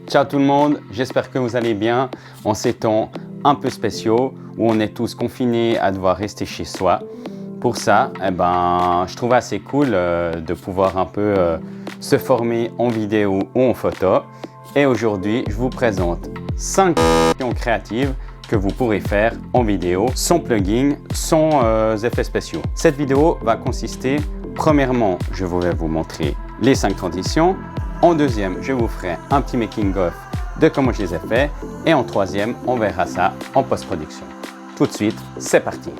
Ciao tout le monde, j'espère que vous allez bien en ces temps un peu spéciaux où on est tous confinés à devoir rester chez soi. Pour ça, je trouve assez cool de pouvoir un peu se former en vidéo ou en photo. Et aujourd'hui, je vous présente 5 actions créatives que vous pourrez faire en vidéo sans plugin, sans effets spéciaux. Cette vidéo va consister, premièrement, je vais vous montrer les 5 transitions. En deuxième, je vous ferai un petit making-of de comment je les ai fait. Et en troisième, on verra ça en post-production. Tout de suite, c'est parti!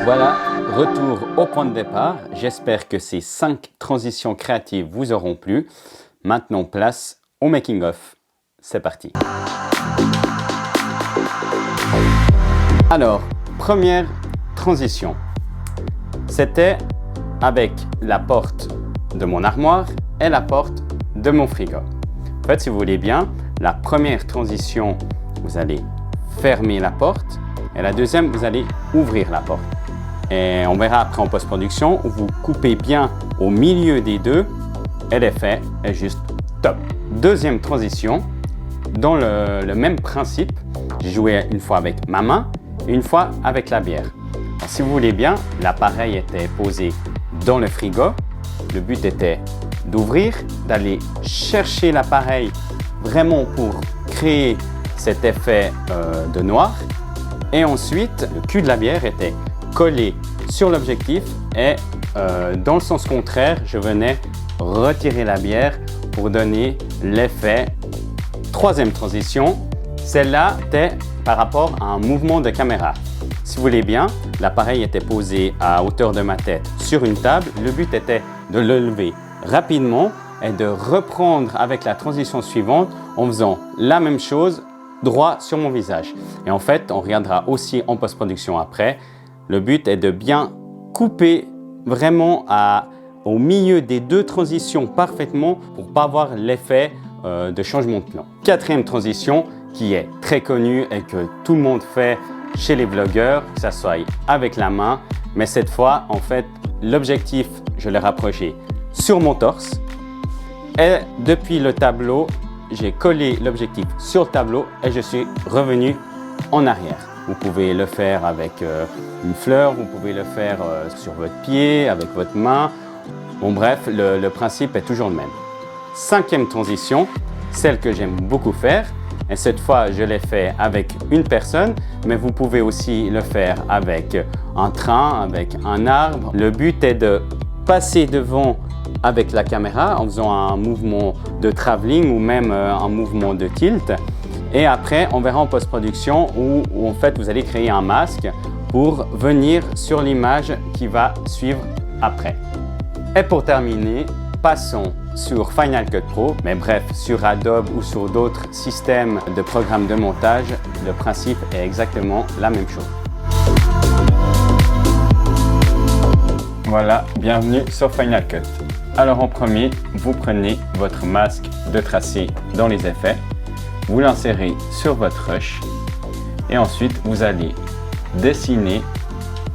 Voilà, retour au point de départ. J'espère que ces 5 transitions créatives vous auront plu. Maintenant, place au making-of. C'est parti. Alors, première transition. C'était avec la porte de mon armoire et la porte de mon frigo. En fait, si vous voulez bien, la première transition, vous allez fermer la porte et la deuxième, vous allez ouvrir la porte. Et on verra après en post-production où vous coupez bien au milieu des deux et l'effet est juste top. Deuxième transition, dans le même principe, j'ai joué une fois avec ma main et une fois avec la bière. Alors, si vous voulez bien, l'appareil était posé dans le frigo. Le but était d'ouvrir, d'aller chercher l'appareil vraiment pour créer cet effet de noir. Et ensuite, le cul de la bière était collé sur l'objectif et dans le sens contraire, je venais retirer la bière pour donner l'effet. Troisième transition, celle-là était par rapport à un mouvement de caméra. Si vous voulez bien, l'appareil était posé à hauteur de ma tête sur une table. Le but était de le lever rapidement et de reprendre avec la transition suivante en faisant la même chose droit sur mon visage. Et en fait, on regardera aussi en post-production après. Le but est de bien couper vraiment au milieu des deux transitions parfaitement pour ne pas avoir l'effet de changement de plan. Quatrième transition qui est très connue et que tout le monde fait chez les vlogueurs, que ça soit avec la main. Mais cette fois, en fait, l'objectif, je l'ai rapproché sur mon torse. Et depuis le tableau, j'ai collé l'objectif sur le tableau et je suis revenu en arrière. Vous pouvez le faire avec une fleur, vous pouvez le faire sur votre pied, avec votre main. Bon bref, le principe est toujours le même. Cinquième transition, celle que j'aime beaucoup faire. Et cette fois, je l'ai fait avec une personne, mais vous pouvez aussi le faire avec un train, avec un arbre. Le but est de passer devant avec la caméra en faisant un mouvement de travelling ou même un mouvement de tilt. Et après, on verra en post-production où en fait, vous allez créer un masque pour venir sur l'image qui va suivre après. Et pour terminer, passons sur Final Cut Pro, mais bref, sur Adobe ou sur d'autres systèmes de programmes de montage, le principe est exactement la même chose. Voilà, bienvenue sur Final Cut. Alors en premier, vous prenez votre masque de tracé dans les effets, vous l'insérez sur votre rush et ensuite vous allez dessiner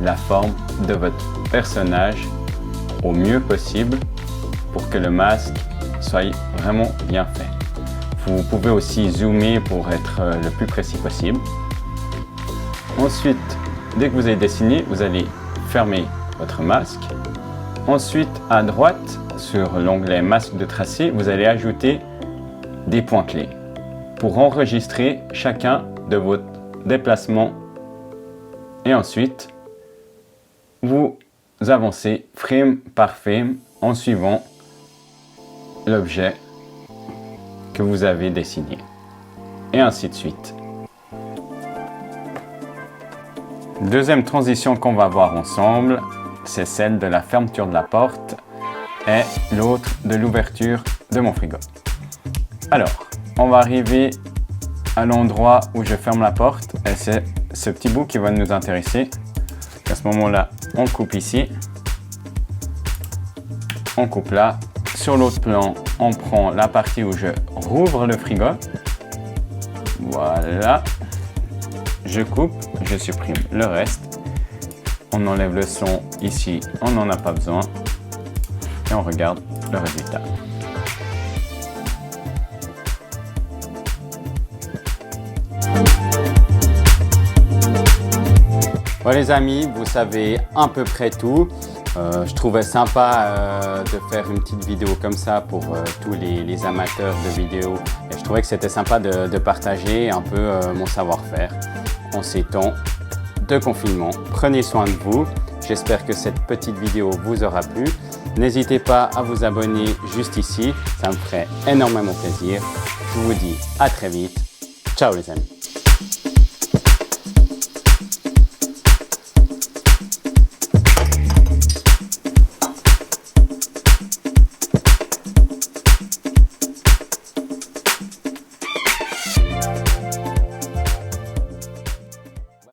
la forme de votre personnage au mieux possible pour que le masque soit vraiment bien fait. Vous pouvez aussi zoomer pour être le plus précis possible. Ensuite, dès que vous avez dessiné, vous allez fermer votre masque. Ensuite, à droite, sur l'onglet masque de tracé, vous allez ajouter des points clés pour enregistrer chacun de vos déplacements. Et ensuite, vous avancez frame par frame en suivant l'objet que vous avez dessiné. Et ainsi de suite. Deuxième transition qu'on va voir ensemble, c'est celle de la fermeture de la porte et l'autre de l'ouverture de mon frigo. Alors, on va arriver à l'endroit où je ferme la porte et c'est ce petit bout qui va nous intéresser. À ce moment-là, on coupe ici. On coupe là. Sur l'autre plan, on prend la partie où je rouvre le frigo. Voilà. Je coupe, je supprime le reste. On enlève le son ici, on n'en a pas besoin. Et on regarde le résultat. Bon les amis, vous savez à peu près tout. Je trouvais sympa de faire une petite vidéo comme ça pour tous les amateurs de vidéos. Et je trouvais que c'était sympa de partager un peu mon savoir-faire en ces temps de confinement. Prenez soin de vous. J'espère que cette petite vidéo vous aura plu. N'hésitez pas à vous abonner juste ici. Ça me ferait énormément plaisir. Je vous dis à très vite. Ciao les amis.